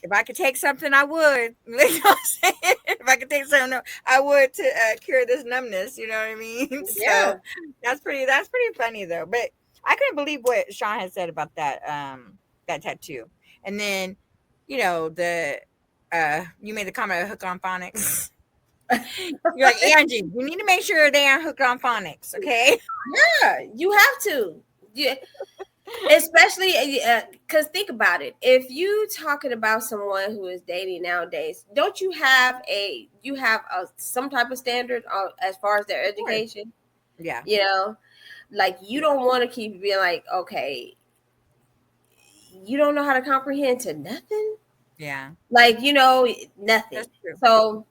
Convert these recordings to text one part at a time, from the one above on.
if I could take something, I would. You know what I'm saying? If I could take something, I would to cure this numbness. You know what I mean? So Yeah. that's pretty funny though. But I couldn't believe what Sean had said about that tattoo. And then, the you made the comment of hook on phonics. You're like, Angie, we need to make sure they aren't hooked on phonics, okay? Yeah, you have to. Yeah, especially because think about it. If you talking about someone who is dating nowadays, don't you have some type of standard as far as their Of course. education? Yeah. You know, like you Yeah. don't want to keep being like, okay, you don't know how to comprehend to nothing. Yeah. Like nothing. That's true. So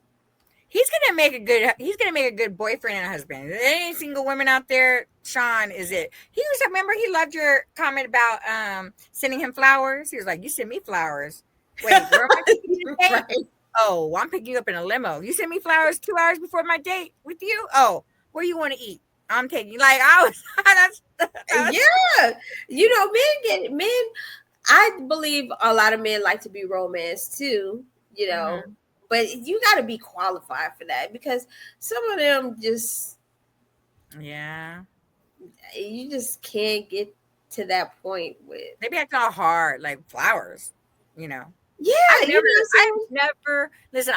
He's gonna make a good boyfriend and husband. There ain't single women out there. Sean is it. Remember he loved your comment about sending him flowers. He was like, "You send me flowers. Wait, where am I taking you today? right. Oh, well, I'm picking you up in a limo. You send me flowers 2 hours before my date with you. Oh, where you want to eat? I'm taking you. Like I was. That's Yeah, men. I believe a lot of men like to be romanced too. Mhm. But you got to be qualified for that because some of them just Yeah. you just can't get to that point with. They be acting all hard, like flowers. You know. Yeah, I've you never, know what I'm I've saying? never, listen,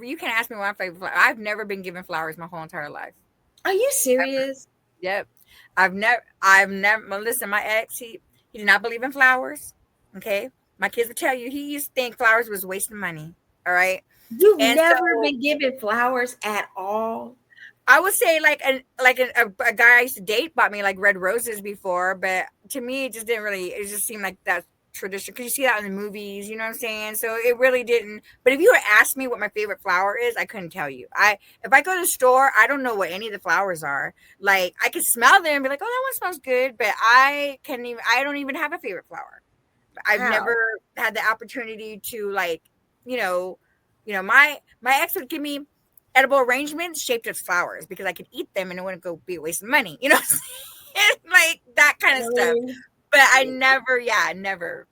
you can ask me what my favorite flower. I've never been given flowers my whole entire life. Are you Ever. serious? Yep. Well, listen, my ex, he did not believe in flowers. Okay. My kids would tell you, he used to think flowers was wasting money. All right. You've And never so been given flowers at all? I would say a guy I used to date bought me like red roses before, but to me it just didn't really. It just seemed like that's tradition because you see that in the movies. You know what I'm saying? So it really didn't. But if you were to ask me what my favorite flower is, I couldn't tell you. If I go to the store, I don't know what any of the flowers are. Like I could smell them and be like, oh, that one smells good, but I can't even. I don't even have a favorite flower. I've never Wow. had the opportunity to like, you know, my ex would give me edible arrangements shaped as flowers because I could eat them and it wouldn't go be a waste of money, like that kind of stuff. Um, But I never, yeah, never.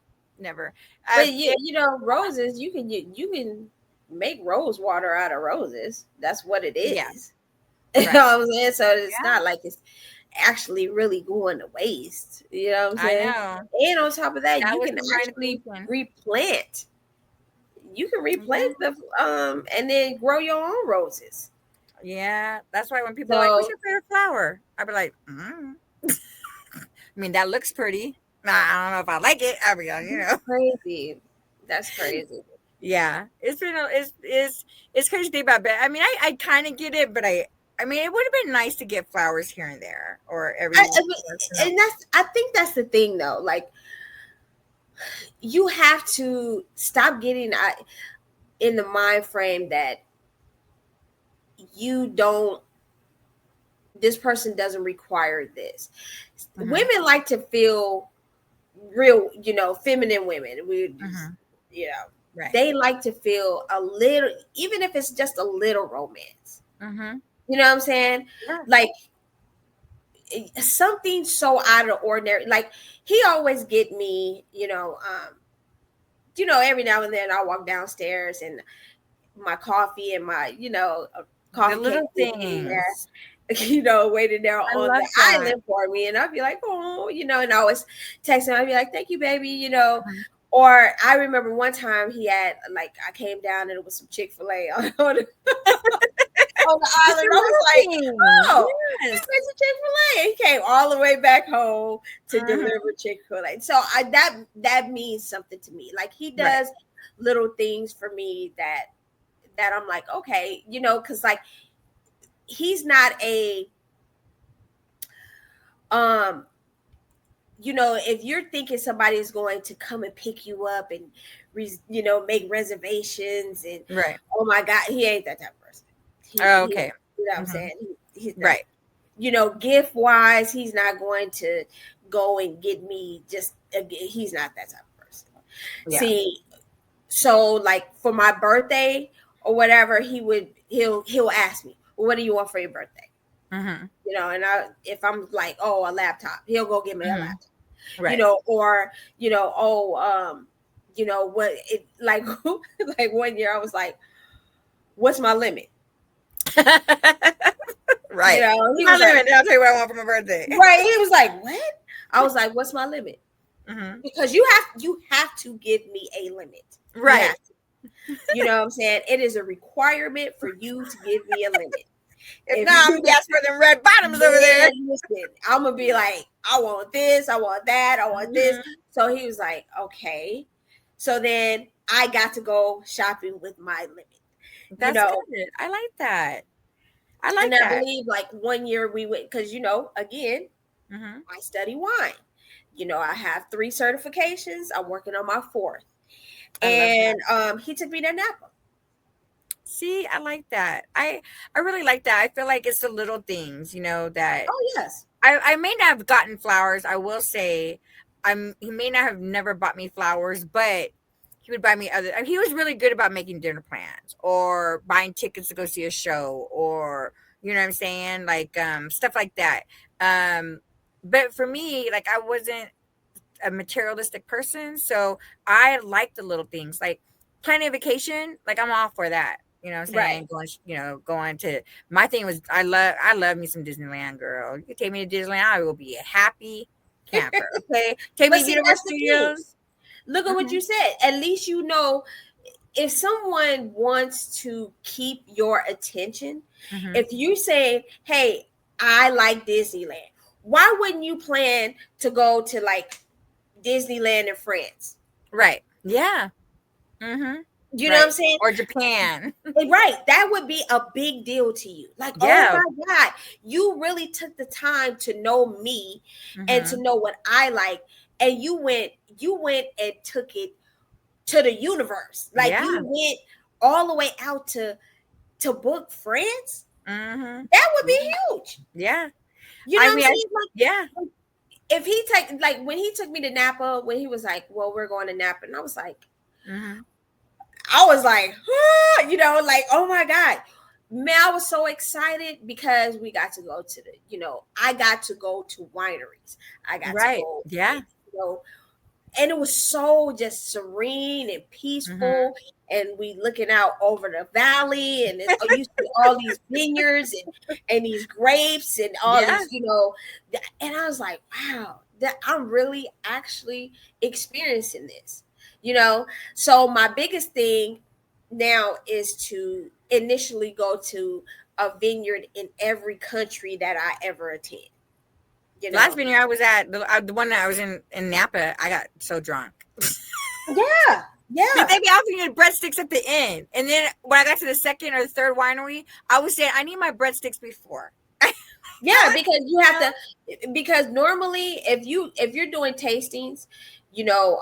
but If, roses, you can make rose water out of roses. That's what it yeah, is. You right, know what I'm saying? So it's yeah, not like it's actually really going to waste. You know what I'm I saying? know And on top of that, that you was can the line of actually thinking. replant. You can Yeah, replant the and then grow your own roses. yeah. That's why when people are like, "What's So your favorite flower?" I'd be like, I mean, that looks pretty. Nah, I don't know if I like it. I mean. that's crazy. That's crazy. Yeah, it's been it's crazy to think about, but I mean, I kind of get it, but I mean, it would have been nice to get flowers here and there or every I mean, once in a. and I think that's the thing though. Like you have to stop getting in the mind frame that you don't this person doesn't require this. Mhm, Women like to feel real, feminine women. mhm, You know, right, they like to feel a little, even if it's just a little romance. mhm, You know what I'm saying? yeah, Like something so out of the ordinary. Like he always get me, every now and then I walk downstairs and my coffee and my, the coffee cake little waiting there, things. waiting there I on love the that. island for me. And I'd be like, oh, and I always text him. I'd be like, thank you, baby, Mhm. Or I remember one time he had, like, I came down and it was some Chick-fil-A on the It's island. the I was like, little things. oh, he Yes. went to Chick-fil-A. He came all the way back home to Mhm. deliver Chick-fil-A. So that means something to me. Like he Right. does little things for me that I'm like, okay, because like he's not a um if you're thinking somebody is going to come and pick you up and make reservations and Right. oh my god, he ain't that type of person. Oh, He okay. you know what I'm Mhm. saying? He's not, Right. gift wise, he's not going to go and get me just he's not that type of person. Yeah. See, so like for my birthday or whatever, he'll ask me, well, what do you want for your birthday? Mhm. And if I'm like, oh, a laptop, he'll go get me a Mhm. laptop, Right. or oh, you know what it like like one year I was like, what's my limit? You Right. know, he My was like, limit. I'll tell you what I want for my birthday. right. He was like, what? I was like, what's my limit? Mm-hmm. Because you have to give me a limit. Right. You have to. You know what I'm saying? It is a requirement for you to give me a limit. If If not, I'm you gonna ask for them red bottoms over there. listen, I'm gonna be like, I want this, I want that, I want this. Mm-hmm. So he was like, okay. So then I got to go shopping with my limit. You That's know, good. I like that. I and like I that. believe like one year we went because you know, again, Mm-hmm. I study wine. You know, I have 3 certifications. I'm working on my 4th. I love that. And he took me to Napa. See, I like that. I really like that. I feel like it's the little things, that Oh yes. I may not have gotten flowers. I will say, he may not have never bought me flowers, but he would buy me other. He was really good about making dinner plans or buying tickets to go see a show, or you know what I'm saying, like stuff like that. Um, but for me, like I wasn't a materialistic person, so I like the little things, like planning a vacation. Like I'm all for that. You know what I'm Right. saying? Going to my thing was I love me some Disneyland, girl. You can take me to Disneyland, I will be a happy camper. Okay, take But me to see, Universal that's the thing. Studios. Look at what Hmm. you said. At least you know if someone wants to keep your attention, Hmm. if you say, hey, I like Disneyland, why wouldn't you plan to go to like Disneyland in France? Right? Yeah. Hmm. You know what I'm Right. saying? Or Japan. Right. That would be a big deal to you. Like, oh Yeah. my God, you really took the time to know me and to Hmm. know what I like. And you went and took it to the universe. Like you Yeah. went all the way out to book France. Hmm. That would be Yeah. huge. Yeah. You know I what I'm mean, saying? yeah. Like if he take like when he took me to Napa, when he was like, well, we're going to Napa, and Hmm. I was like, ah, you know, like, oh my God. Man, I was so excited because we got to go to I got to go to wineries. I got to Right. go Yeah. and, and it was so just serene and Hmm. peaceful. And we looking out over the valley, and you see all these vineyards and these grapes and all Yeah. these, and I was like, wow, that I'm really actually experiencing this, you know. So my biggest thing now is to initially go to a vineyard in every country that I ever attend. You Last know, venue I was at, the one that I was in Napa, I got so drunk. yeah, They yeah. be offering you breadsticks at the end, and then when I got to the second or the third winery, I was saying I need my breadsticks before. Yeah, because you have to, because normally if you're doing tastings, you know,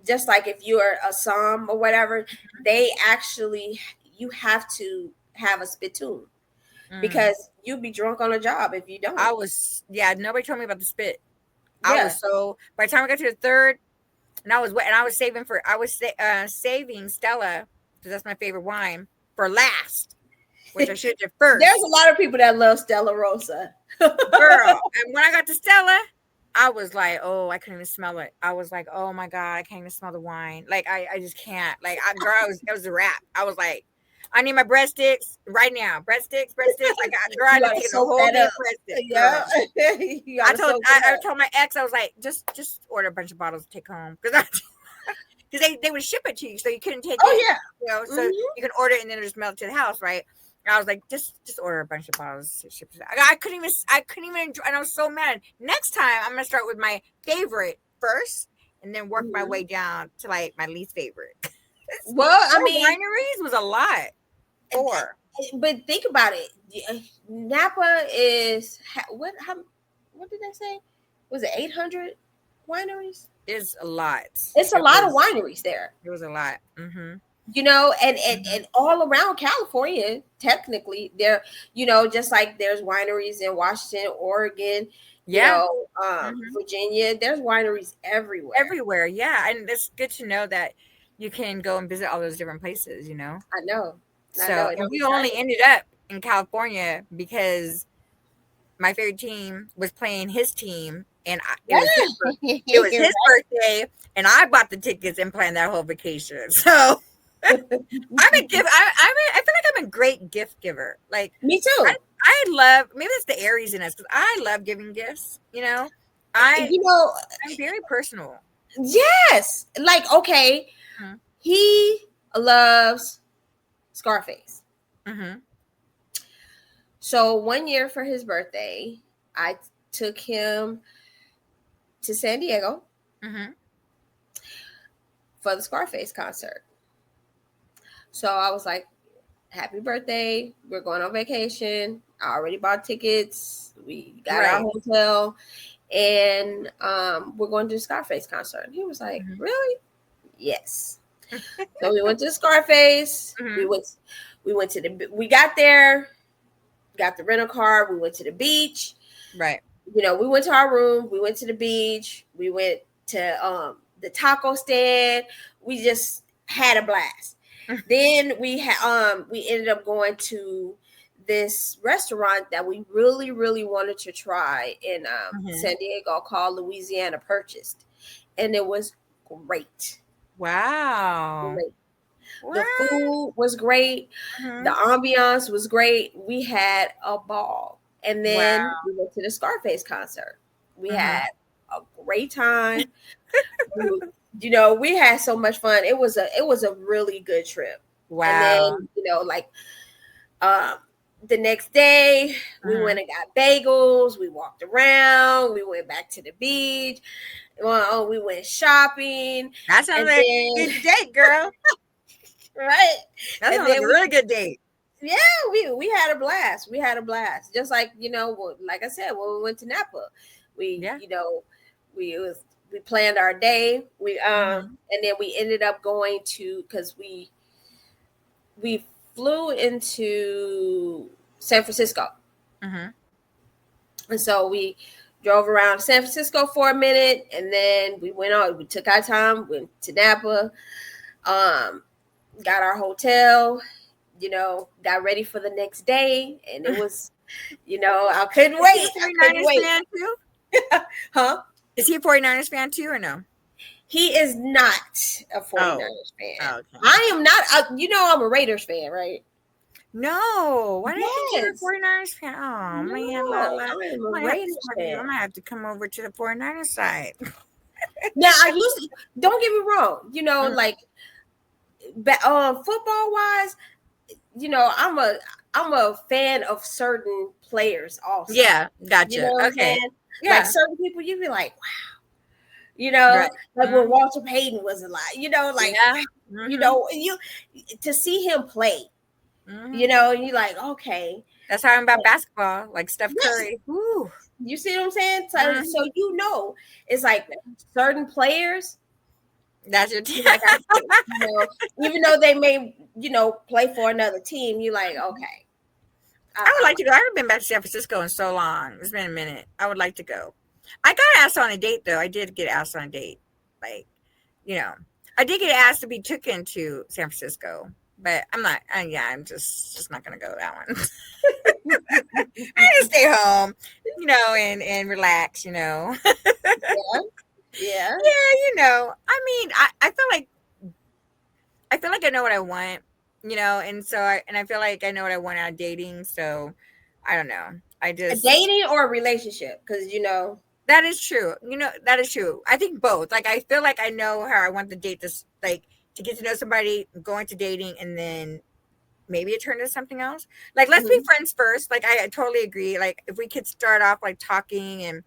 just like if you're a som or whatever, they actually you have to have a spittoon Mm. because you'll be drunk on a job if you don't. I was, yeah. Nobody told me about the spit. I Yeah. was so, by the time I got to the third, and I was saving saving Stella, because that's my favorite wine, for last, which I should have did There's a first. lot of people that love Stella Rosa. Girl. And when I got to Stella, I was like, oh, I couldn't even smell it. I was like, oh my God, I can't even smell the wine. Like, I just can't. Like, it was a wrap. I was like, I need my breadsticks right now. Breadsticks. Girl, I You had to gotta take the soak whole that damn up. breadstick, Yeah. girl. You gotta soak it I up. told my ex, I was like, just order a bunch of bottles to take home. Because they would ship it to you, so you couldn't take Oh it, yeah. so Hmm. you can order it and then it just mail it to the house, right? And I was like, just order a bunch of bottles. Ship it. I couldn't even enjoy, and I was so mad. Next time, I'm gonna start with my favorite first, and then work my Hmm. way down to like my least favorite. Well, I Four mean, wineries was a lot. Four but think about it. Napa is what? What did they say? Was it 800 wineries? is a lot. It's a lot of wineries there. It was a lot. Mm-hmm. You know, and, and Mm-hmm. and all around California, technically, there, just like there's wineries in Washington, Oregon, Yeah. Mm-hmm. Virginia. There's wineries everywhere. Everywhere. Yeah, and it's good to know that you can go and visit all those different places. I know. I know. So, And and I'm we only excited. ended up in California because my favorite team was playing his team and it was it was his birthday, and I bought the tickets and planned that whole vacation. So I'm a gift. I feel like I'm a great gift giver. Like Me too. I love, maybe it's the Aries in us, because I love giving gifts. I'm very personal. Yes. Like, okay, Mm-hmm. he loves Scarface. Mm-hmm. So 1 year for his birthday, I took him to San Diego Mm-hmm. for the Scarface concert. So I was like, happy birthday. We're going on vacation. I already bought tickets. We got our hotel. And we're going to the Scarface concert. And he was like, Mm-hmm. really? Yes. So we went to the Scarface. Mm-hmm. We got there, got the rental car. We went to the beach. Right. We went to our room. We went to the beach. We went to the taco stand. We just had a blast. Then we ended up going to this restaurant that we really, really wanted to try in San Diego called Louisiana Purchased. And it was great. Wow. Great. The food was great. Mm-hmm. The ambiance was great. We had a ball. And then we went to the Scarface concert. We had a great time. We had so much fun. It was a really good trip. Wow. And then, the next day we went and got bagels. We walked around. We went back to the beach. We went shopping. That sounds like a good date, girl. Right. That sounds like a really good date. Yeah, we had a blast. We had a blast. Just like, like I said, when we went to Napa, we planned our day. And then we ended up going to, because we flew into San Francisco. And so we drove around San Francisco for a minute, and then we took our time, went to Napa, got our hotel, got ready for the next day. And it was, I couldn't wait. Is he a 49ers fan too? Huh? Is he a 49ers fan too or no? He is not a 49ers fan. Oh, okay. I am not. I'm a Raiders fan, right? No. Why did I think you were a 49ers fan? Oh, No, man. I'm a Raiders fan. I'm going to have to come over to the 49ers side. Now, don't get me wrong, like, football wise, I'm a fan of certain players also. Yeah, gotcha. Okay. Yeah. Like certain people, you'd be like, wow. Like when Walter Payton was alive, like, to see him play, and you're like, okay. That's how I'm about basketball, like Steph Curry. Woo. You see what I'm saying? So, it's like certain players. That's your team. Like even though they may, play for another team, you're like, okay. I would like to go. I haven't been back to San Francisco in so long. It's been a minute. I would like to go. I got asked on a date, though. I did get asked on a date. Like, I did get asked to be taken to San Francisco, but I'm not. I'm just not going to go that one. I just stay home, and relax, Yeah. Yeah. I mean, I feel like I know what I want, and so I feel like I know what I want out of dating. So I don't know. I just dating or a relationship, because that is true. That is true. I think both. Like I feel like I know how I want the date to get to know somebody, go into dating, and then maybe it turned into something else. Like let's be friends first. Like I totally agree. Like if we could start off like talking and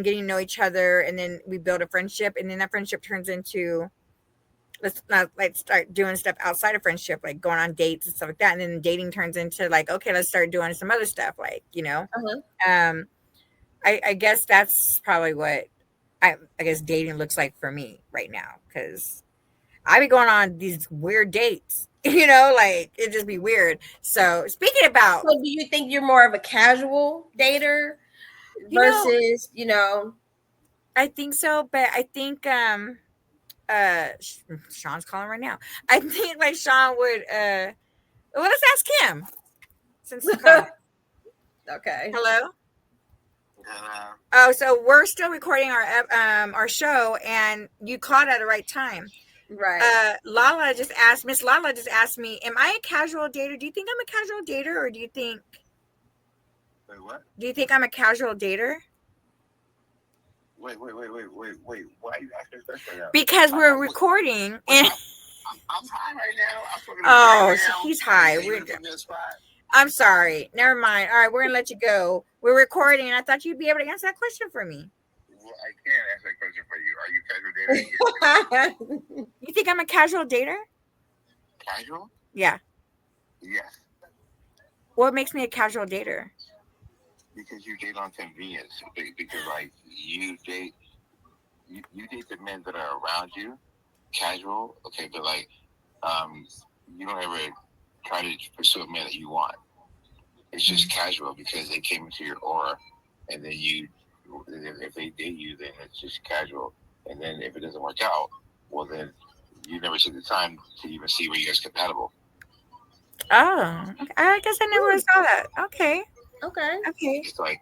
getting to know each other, and then we build a friendship, and then that friendship turns into, let's not like start doing stuff outside of friendship, like going on dates and stuff like that, and then dating turns into like, okay, let's start doing some other stuff, like I guess that's probably what I guess dating looks like for me right now, because I be going on these weird dates, like it just be weird. So speaking about, so do you think you're more of a casual dater versus, I think so, but I think Sean's calling right now. I think like Sean would well, let's ask him since Okay. Hello. Oh, so we're still recording our show, and you called at the right time. Right. Miss Lala just asked me, am I a casual dater? Do you think I'm a casual dater, or do you think... Wait, what? Do you think I'm a casual dater? Wait. Why are you asking this question now? Because we're recording, and... I'm high right now. I'm talking Oh, right now. he's high. I'm sorry. Never mind. All right, we're going to let you go. We're recording, and I thought you'd be able to answer that question for me. Well, I can't answer that question for you. Are you casual dater? You think I'm a casual dater? Casual? Yeah. Yes. What makes me a casual dater? Because you date on convenience. Because, like, you date the men that are around you, casual, okay, but, like, you don't ever try to pursue a man that you want. It's just casual because they came into your aura, and then if they date you, then it's just casual. And then if it doesn't work out, well, then you never took the time to even see where you guys compatible. Oh, okay. I guess I never saw that. Okay. It's like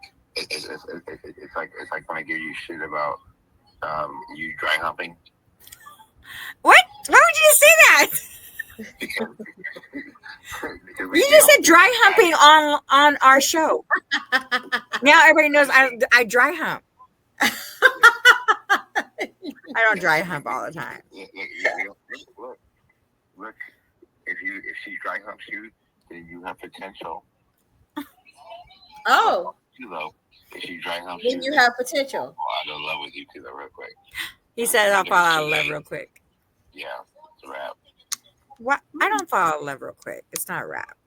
when I give you shit about you dry humping. What? Why would you say that? Because you just said dry humping on our show. Now everybody knows I dry hump. I don't dry hump all the time. Look, if she dry humps you, then you have potential. Oh. You know, if she dry humps then you have potential. I'll fall out of love with you too, real quick. He said I'll fall out of love real quick. Yeah, it's a wrap. What? I don't fall out of love real quick. It's not a wrap.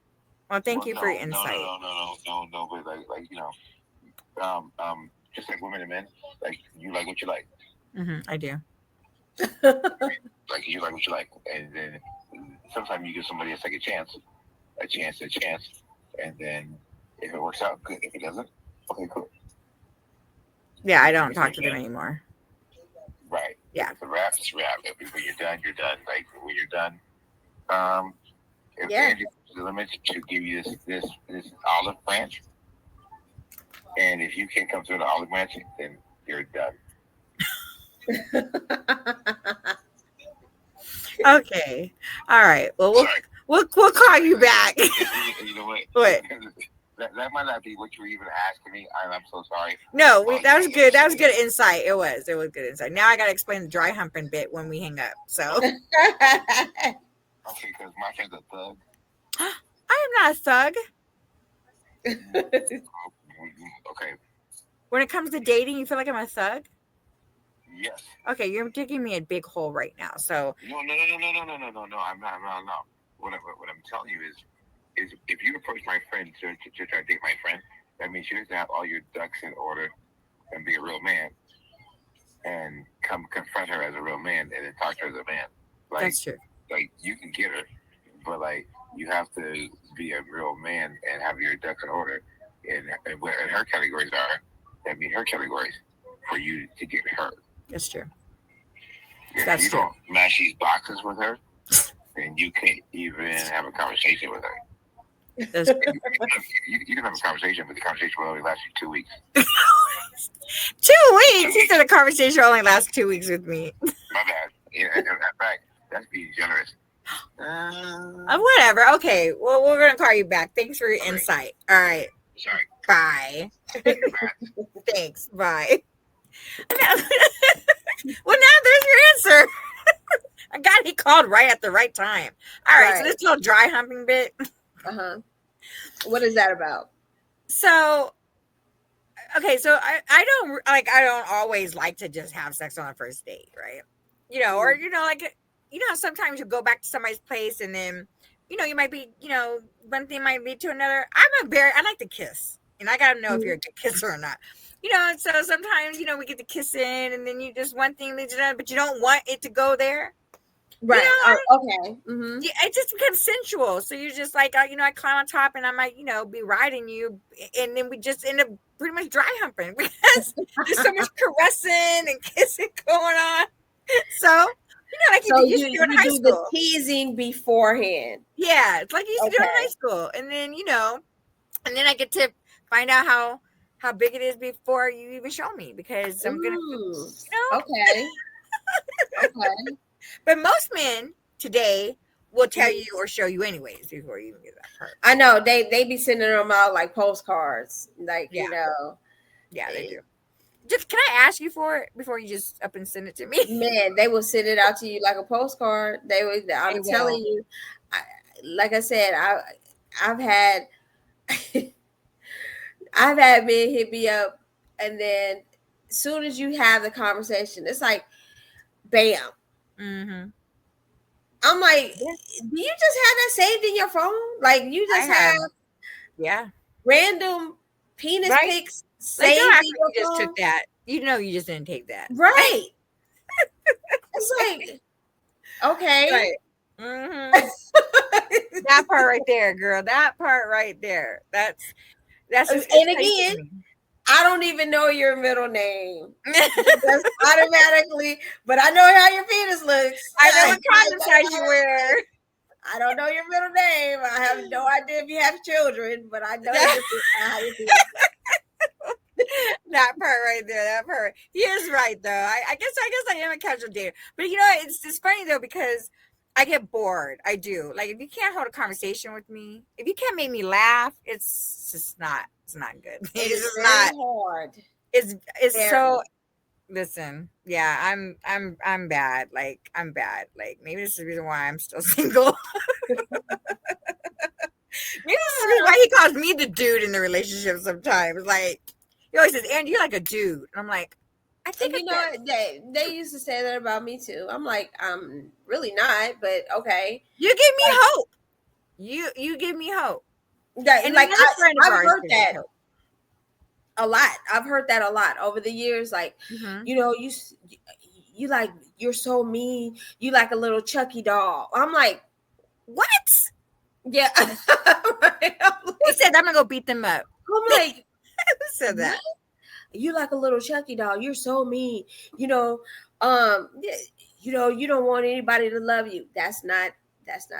Well, thank you for your insight. No, but like you know, just like women and men, like you like what you like. I do. Like you like what you like, and then sometimes you give somebody a second chance, and then if it works out, good. If it doesn't, okay, cool. Yeah, I don't talk to them anymore. Right. Yeah. It's a wrap. It's a wrap. When you're done, you're done. Like when you're done, if Angie the limit to give you this olive branch, and if you can't come through the olive branch, then you're done. Okay. All right. Well, we'll call you back. You know what? What? That might not be what you were even asking me. I'm so sorry. No, that was good. That was good insight. It was good insight. Now I got to explain the dry humping bit when we hang up. So. Okay, because my friend's a thug. I am not a thug. Okay. When it comes to dating, you feel like I'm a thug? Yes. Okay, you're digging me a big hole right now. So. No. I'm not. What I'm telling you is if you approach my friend to try to date my friend, that means you have to have all your ducks in order and be a real man, and come confront her as a real man, and then talk to her as a man. Like, that's true. Like you can get her, but like you have to be a real man and have your ducks in order, and what her categories are, that mean her categories for you to get her. That's true. If you don't match these boxes with her, then you can't even have a conversation with her. You can have a conversation, but the conversation will only last you 2 weeks. 2 weeks? He said a conversation only lasts 2 weeks with me. My bad. In fact, that's being generous. Whatever. Okay. Well, we're going to call you back. Thanks for your insight. All right. Sorry. Bye. Thanks. Bye. Well, now there's your answer. I got he called right at the right time. All right. So this little dry humping bit. What is that about? So, okay. So I don't always like to just have sex on a first date, right? You know, or sometimes you go back to somebody's place and then, you might be, one thing might lead to another. I like to kiss, and I gotta know if you're a good kisser or not. So sometimes, we get to kiss in, and then you just one thing leads to another, but you don't want it to go there. Right. Okay. Mm-hmm. Yeah, it just becomes sensual. So you're just like, I climb on top and I might, be riding you. And then we just end up pretty much dry humping because there's so much caressing and kissing going on. So, like you used to do in high school. The teasing beforehand. Yeah, it's like you used to do in high school. And then, and then I get to find out how how big it is before you even show me, because I'm gonna, Okay. Okay. But most men today will tell you or show you anyways before you even get that part. I know they be sending them out like postcards, like Yeah. Yeah, they do. Just, can I ask you for it before you just up and send it to me? Man, they will send it out to you like a postcard. I'm telling you, like I said, I've had I've had men hit me up, and then as soon as you have the conversation, it's like, bam. Mm-hmm. I'm like, do you just have that saved in your phone? Like you just have random penis pics saved in your phone? Just took that. You just didn't take that. Right. It's like, okay. Right. Mm-hmm. That part right there, girl. That part right there. That's and again, I don't even know your middle name. That's automatically, but I know how your penis looks. I know what condom size you wear. I don't know your middle name. I have no idea if you have children, but I know how your penis looks. That part right there. That part. He is right though. I guess I am a casual dater. But it's funny though, because I get bored. I do. Like, if you can't hold a conversation with me, if you can't make me laugh, it's just not. It's not good. It's just not hard. It's so. Listen, yeah, I'm bad. Like, I'm bad. Like, maybe this is the reason why I'm still single. Maybe this is why he calls me the dude in the relationship sometimes. Like, he always says, "And you're like a dude," and I'm like, I think they used to say that about me too. I'm like, I'm really not, but okay. You give me hope. You give me hope. And like I've heard that a lot. I've heard that a lot over the years. Like, you like, you're so mean. You like a little Chucky doll. I'm like, what? Yeah. He said, I'm gonna go beat them up. I'm like, who said that? What? You like a little Chucky doll. You're so mean. You don't want anybody to love you. That's not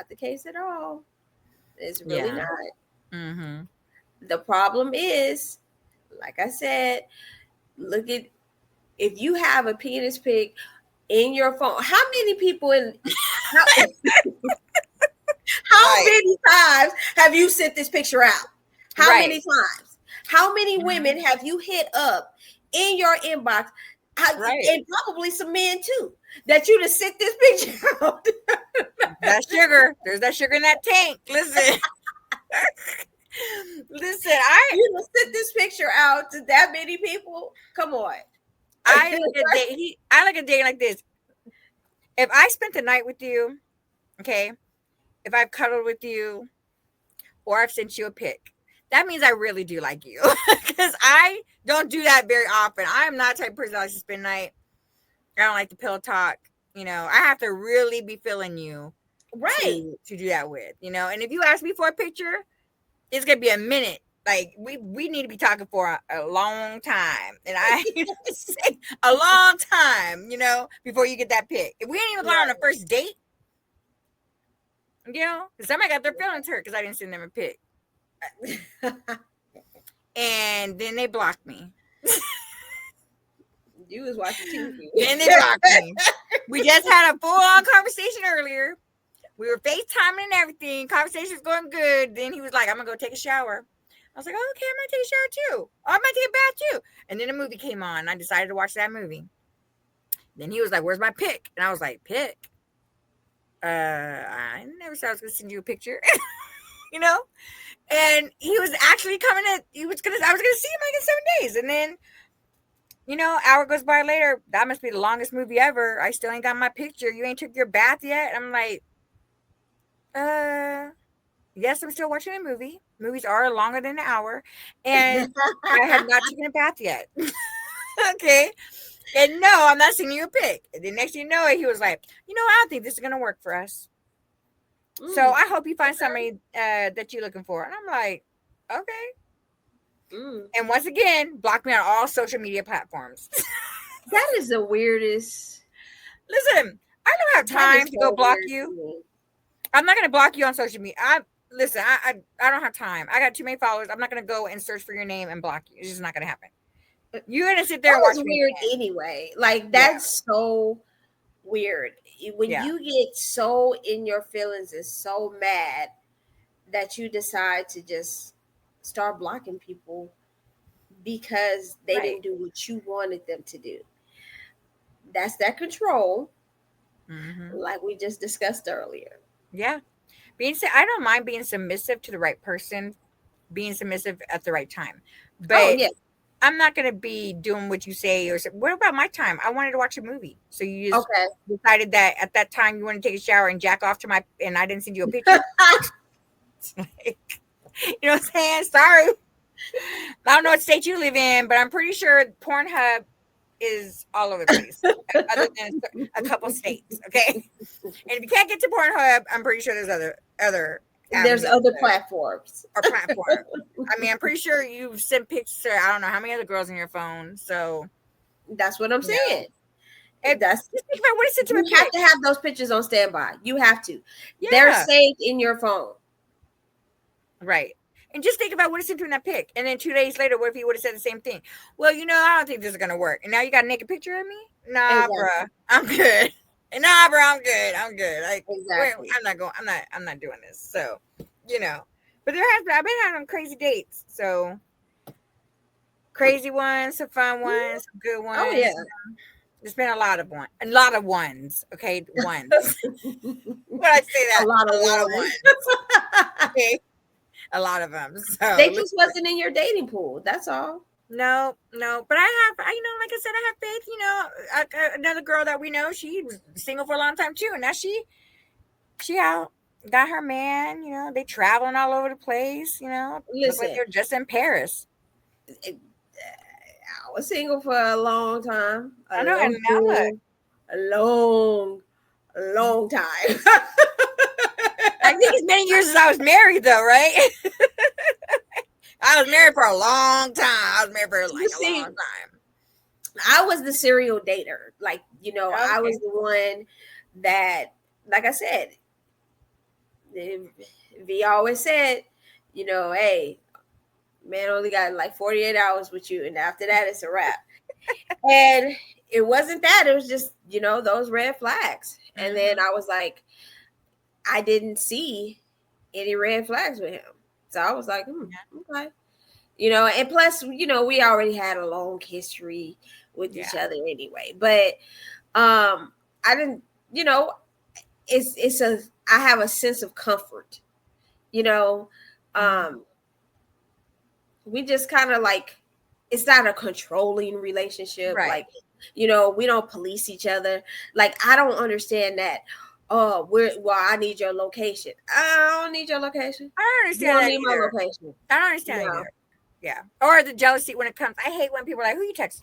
the case at all. It's really not. Mm-hmm. The problem is, like I said, look at, if you have a penis pic in your phone, how many people how many times have you sent this picture out? How many times? How many women have you hit up in your inbox? And probably some men too, that you just sent this picture out. That sugar. There's that sugar in that tank. Listen. You just sent this picture out to that many people. Come on. I like a day like this. If I spent the night with you, okay, if I've cuddled with you, or I've sent you a pic, that means I really do like you. Because I don't do that very often. I am not the type of person that likes to spend night. I don't like to pillow talk. I have to really be feeling you to do that with. And if you ask me for a picture, it's gonna be a minute. Like, we need to be talking for a long time. And I say a long time, before you get that pic. If we ain't even gone on a first date, somebody got their feelings hurt because I didn't send them a pic. And then they blocked me. You was watching TV. And they blocked me. We just had a full-on conversation earlier. We were FaceTiming and everything. Conversation was going good. Then he was like, I'm going to go take a shower. I was like, oh, okay, I'm going to take a shower too. Oh, I might take a bath too. And then a movie came on. I decided to watch that movie. Then he was like, where's my pic? And I was like, pic? I never said I was going to send you a picture. And he was actually coming I was going to see him like in 7 days. And then, hour goes by later. That must be the longest movie ever. I still ain't got my picture. You ain't took your bath yet? I'm like, yes, I'm still watching a movie. Movies are longer than an hour. And I have not taken a bath yet. Okay. And no, I'm not sending you a pic. And the next thing you know it, he was like, I don't think this is going to work for us. So I hope you find somebody that you're looking for. And I'm like, okay. And once again, block me on all social media platforms. That is the weirdest. Listen, I don't have time to go block you. I'm not going to block you on social media. listen, I don't have time. I got too many followers. I'm not gonna go and search for your name and block you. It's just not gonna happen. You're gonna sit there That and was watch me. weird anyway. Like, that's so weird. When you get so in your feelings and so mad that you decide to just start blocking people because they didn't do what you wanted them to do. That's that control, like we just discussed earlier. Yeah. I don't mind being submissive to the right person, being submissive at the right time. But I'm not going to be doing what you say. Or what about my time? I wanted to watch a movie. So you just decided that at that time you want to take a shower and jack off to and I didn't send you a picture. Like, you know what I'm saying? Sorry. I don't know what state you live in, but I'm pretty sure Pornhub is all over the place, other than a couple states. Okay. And if you can't get to Pornhub, I'm pretty sure there's other platforms. Or platforms. I mean, I'm pretty sure you've sent pictures to I don't know how many other girls on your phone. So that's what I'm saying. Just think about what is it to you have to have those pictures on standby. You have to. Yeah. They're saved in your phone. Right. And just think about what it's into in that pic. And then 2 days later, what if he would have said the same thing? Well, I don't think this is going to work. And now you got a naked picture of me? Nah, bruh. I'm good. Nah, bro, I'm good. Like, exactly. I'm not doing this. So, but I've been having crazy dates. So, crazy ones, some fun ones, some good ones. Oh, yeah. There's been a lot of ones. Okay. Ones. When I say that, a lot of ones. Okay. A lot of them. So they just wasn't in your dating pool. That's all. No. But I have, like I said, I have faith. Another girl that we know, she was single for a long time too, and now she out, got her man. They traveling all over the place. Looks like they're just in Paris. I was single for a long time. I know, and now a long time. I think as many years as I was married, though, right? I was married for a long time. I was married for a long time. I was the serial dater. Like, I was the one that, like I said, V always said, hey, man only got like 48 hours with you. And after that, it's a wrap. And it wasn't that. It was just, those red flags. Mm-hmm. And then I was like, I didn't see any red flags with him. So I was like, okay. And plus, we already had a long history with each other anyway. But I didn't, I have a sense of comfort. We just kind of like, it's not a controlling relationship. Right. Like, we don't police each other. Like, I don't understand that. Oh, I need your location. I don't need your location. I don't understand. You don't need my location. I don't understand that either. Yeah. Or the jealousy when it comes. I hate when people are like, who you texting?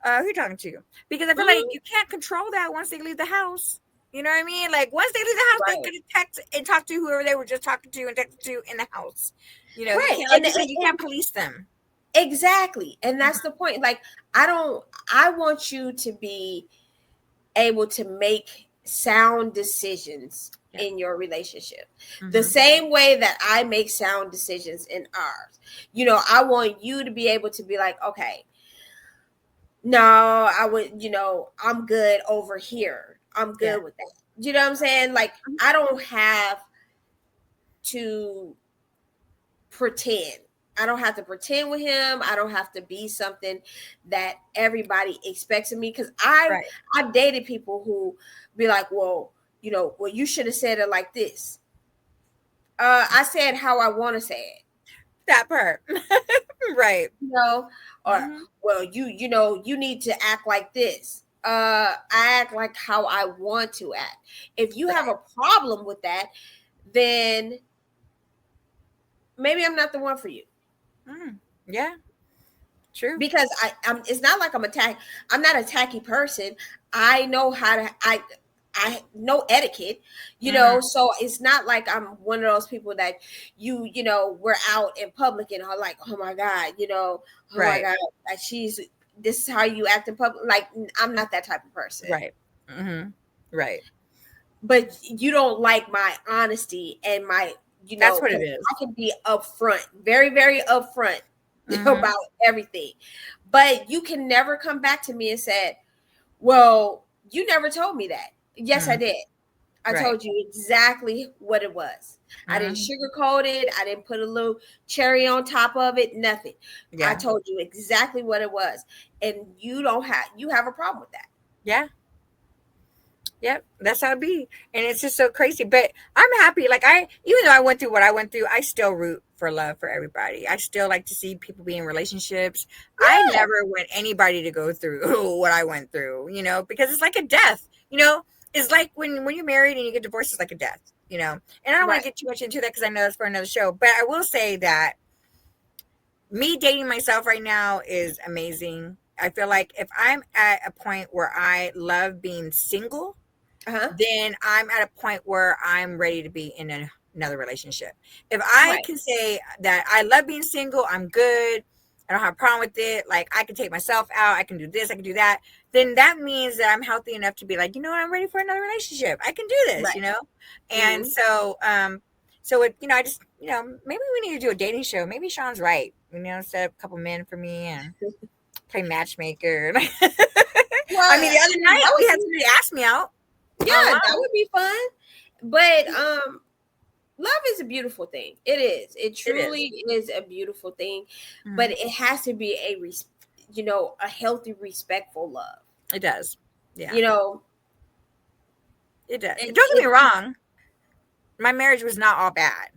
Who you talking to? Because I feel like you can't control that once they leave the house. You know what I mean? Like, once they leave the house, they can text and talk to whoever they were just talking to and text to in the house. Right. You can't police them. Exactly. And that's the point. Like, I want you to be able to make sound decisions in your relationship, the same way that I make sound decisions in ours. I want you to be able to be like, okay, no, I would, I'm good over here. I'm good with that. You know what I'm saying? Like, I don't have to pretend. I don't have to pretend with him. I don't have to be something that everybody expects of me. Because I've dated people who be like, well, you should have said it like this. I said how I want to say it. That part. Right. Or, well, you need to act like this. I act like how I want to act. If you have a problem with that, then maybe I'm not the one for you. Yeah, true. Because I'm. It's not like I'm not a tacky person. I know how to. I know etiquette. So it's not like I'm one of those people that we're out in public and are like, oh my god, my god, this is how you act in public. Like, I'm not that type of person. Right. Mm-hmm. Right. But you don't like my honesty and my That's what it is. I can be upfront, very, very upfront about everything. But you can never come back to me and say, well, you never told me that. Yes, I did. I told you exactly what it was. I didn't sugarcoat it. I didn't put a little cherry on top of it. Nothing. I told you exactly what it was. And you have a problem with that. Yeah. Yep, that's how it be. And it's just so crazy. But I'm happy. Like even though I went through what I went through, I still root for love for everybody. I still like to see people be in relationships. Yeah. I never want anybody to go through what I went through, because it's like a death, It's like when you're married and you get divorced, it's like a death, And I don't want to get too much into that because I know that's for another show. But I will say that me dating myself right now is amazing. I feel like if I'm at a point where I love being single, then I'm at a point where I'm ready to be in another relationship. If I can say that I love being single, I'm good, I don't have a problem with it, like I can take myself out, I can do this, I can do that, then that means that I'm healthy enough to be like, you know what, I'm ready for another relationship. I can do this, And so I just, maybe we need to do a dating show. Maybe Sean's right. Set up a couple men for me and play matchmaker. Well, I mean, the other night we had somebody ask me out. Yeah, that would be fun. But love is a beautiful thing. It is. It truly is a beautiful thing. But it has to be a healthy, respectful love. It does. Yeah. It does. Don't get me wrong. My marriage was not all bad.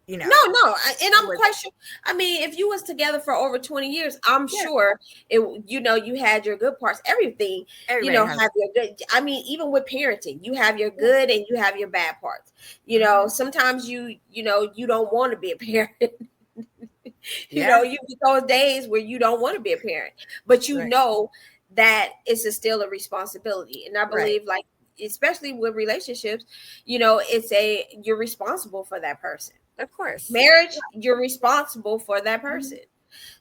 No, and I'm quite sure. I mean, if you was together for over 20 years, I'm sure you had your good parts. Everything, have your good. I mean, even with parenting, you have your good and you have your bad parts. Sometimes you don't want to be a parent. You get those days where you don't want to be a parent, but know that it's still a responsibility. And I believe, like, especially with relationships, you're responsible for that person. Of course. Marriage, you're responsible for that person.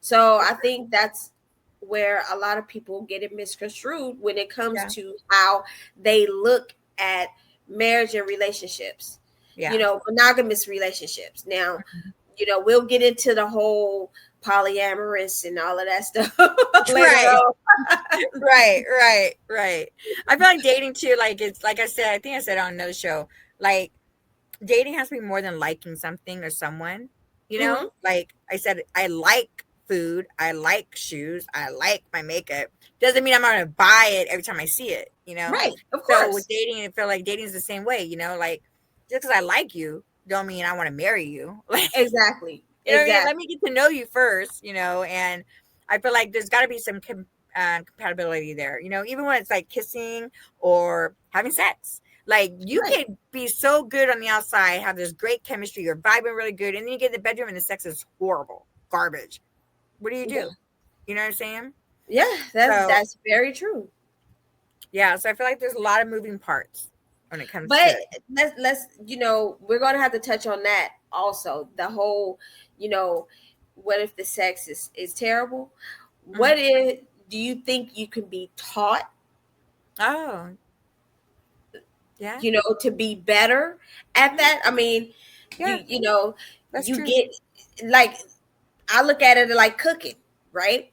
So I think that's where a lot of people get it misconstrued when it comes to how they look at marriage and relationships. Monogamous relationships. Now, we'll get into the whole polyamorous and all of that stuff. Right. I feel like dating too, like it's like I said, I think I said on another show, like dating has to be more than liking something or someone, like I said, I like food, I like shoes, I like my makeup. Doesn't mean I'm going to buy it every time I see it, Right, of course. So with dating, I feel like dating is the same way, like just because I like you don't mean I want to marry you. Like, exactly. Let me get to know you first, and I feel like there's got to be some compatibility there, even when it's like kissing or having sex. Like you can be so good on the outside, have this great chemistry, you're vibing really good, and then you get in the bedroom and the sex is horrible, garbage. What do? Yeah. You know what I'm saying? Yeah, that's very true. Yeah, so I feel like there's a lot of moving parts when it comes. But let's we're gonna have to touch on that also. The whole, what if the sex is terrible? What if? Do you think you can be taught? Oh. Yeah. To be better at that. I mean, that's you true. get, like, I look at it like cooking, right?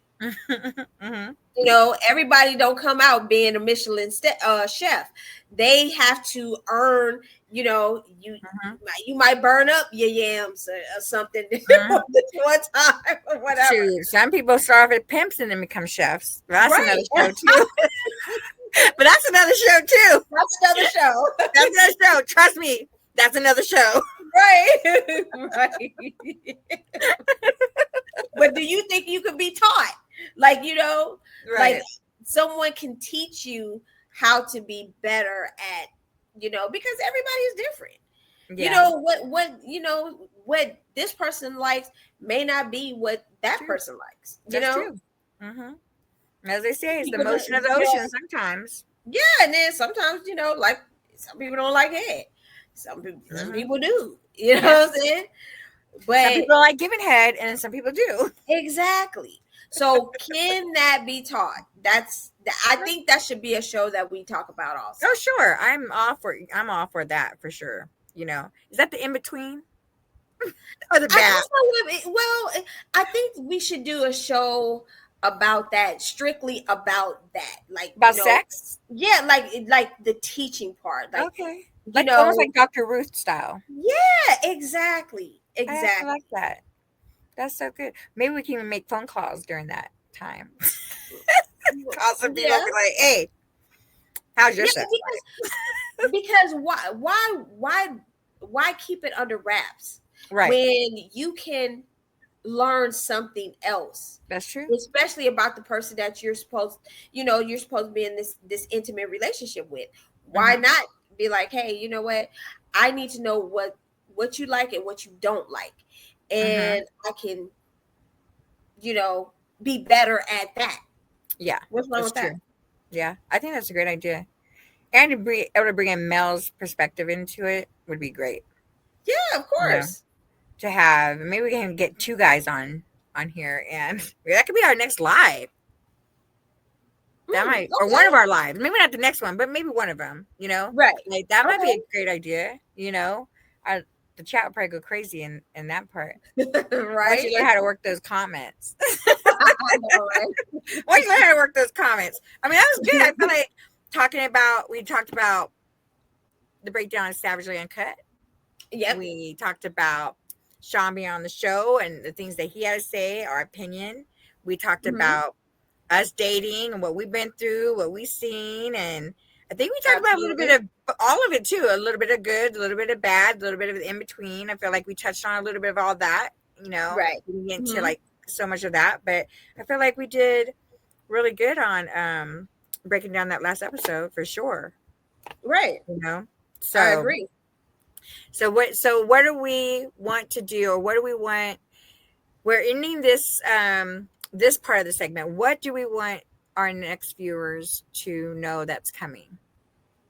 Everybody don't come out being a Michelin chef. They have to earn, you might burn up your yams or something one time or whatever. Shoot, some people start off as pimps and then become chefs. That's another show too. But that's another show too. That's another show. That's another show. Trust me, that's another show. Right. But do you think you could be taught? Like, like someone can teach you how to be better at, because everybody is different. Yeah. What this person likes may not be what that person likes. That's true. Mm-hmm. As they say, it's the motion of the ocean sometimes. Yeah, and then sometimes, like some people don't like head. Some people do. You know what I'm saying? But some people like giving head, and some people do. Exactly. So can that be taught? I think that should be a show that we talk about also. Oh, sure. I'm all for that for sure. Is that the in between? or the bad? Well, I think we should do a show about that, strictly about that, like About sex? Yeah, like the teaching part, like Okay, you like almost know, like Dr. Ruth style. yeah, exactly, I actually exactly. like that. That's so good. Maybe we can even make phone calls during that time. Call some people and Yeah, be like, "Hey, how's your yeah, sex because why keep it under wraps life?" Right. when you can learn something else, That's true. especially about the person that you're supposed to be in this intimate relationship with. Why Mhm. not be like, hey, you know what, I need to know what you like and what you don't like, Mhm. and I can be better at that. Yeah, What's wrong that's with that? true. Yeah, I think that's a great idea. And to be able to bring in Mel's perspective into it would be great. Yeah, of You know, course. to have maybe we can get two guys on here, and that could be our next live. That might, or one Okay. of our lives. Maybe not the next one, but maybe one of them. Right. Like that might be Okay. a great idea. I, the chat would probably go crazy in that part. Once you Right. learn how to work those comments, I know, right? once you learn how to work those comments, I mean that was good. I feel like we talked about the breakdown of Savagely Uncut. Yep. We talked about Sean being on the show and the things that he had to say, our opinion. We talked Hmm. about us dating and what we've been through, what we've seen, and I think we talked about a little Absolutely. bit of all of it too. A little bit of good, a little bit of bad, a little bit of in between. I feel like we touched on a little bit of all that. Right. We didn't get into Hmm. like so much of that, but I feel like we did really good on breaking down that last episode for sure. Right. I I so agree. what do we want to do, or what do we want? We're ending this part of the segment. What do we want our next viewers to know that's coming?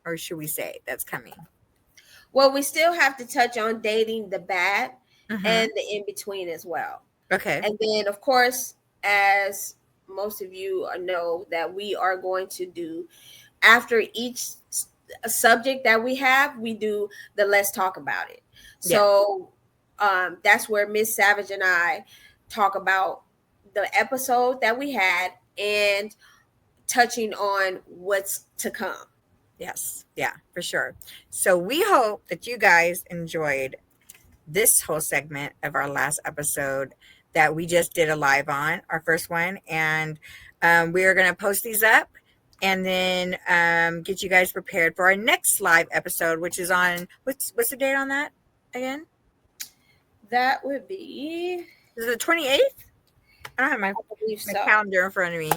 Or should we say that's coming? Well, we still have to touch on dating the bad Mm-hmm. and the in between as well. Okay. And then, of course, as most of you know, that we are going to do after each subject that we do the let's talk about it. Yeah. So that's where Miss Savage and I talk about the episode that we had and touching on what's to come. Yes. Yeah, for sure. So we hope that you guys enjoyed this whole segment of our last episode that we just did a live on, our first one. And we are going to post these up and then get you guys prepared for our next live episode, which is on, what's the date on that again? That would be, Is it the 28th? I don't have my believe so. calendar in front of me.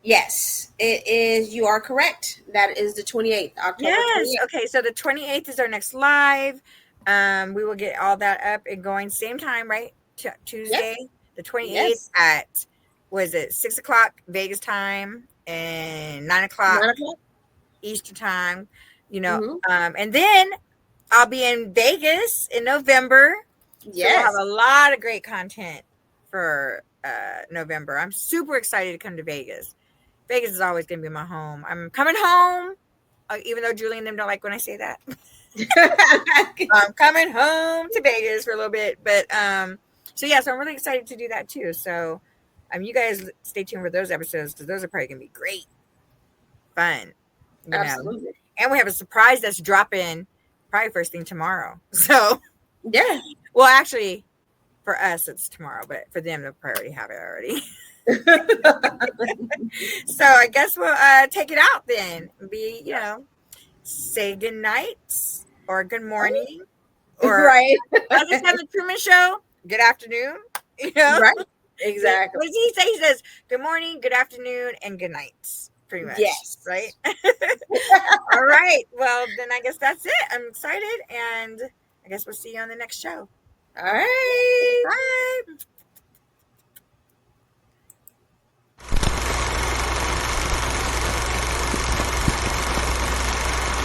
Yes, it is. You are correct. That is the 28th, October Yes. 28th. Okay. So the 28th is our next live. We will get all that up and going same time, right? Tuesday, the 28th Yes. at, was it 6:00 Vegas time and 9:00 9 o'clock. Eastern time, Mhm. and then I'll be in Vegas in November. So we'll have Yes. a lot of great content for November. I'm super excited to come to Vegas. Vegas is always going to be my home. I'm coming home, even though Julie and them don't like when I say that. I'm coming home to Vegas for a little bit. But so I'm really excited to do that too. So you guys stay tuned for those episodes because those are probably going to be great. Fun. Absolutely. And we have a surprise that's dropping probably first thing tomorrow. So Yeah. well, actually, for us it's tomorrow, but for them they'll probably have it already. So I guess we'll take it out then. Say good night or good morning, or Right. as I said on the Truman Show, good afternoon. Right. Exactly. What does he say? He says good morning, good afternoon, and good night. Pretty much. Yes. Right. All right. Well, then I guess that's it. I'm excited, and I guess we'll see you on the next show. All right. Bye.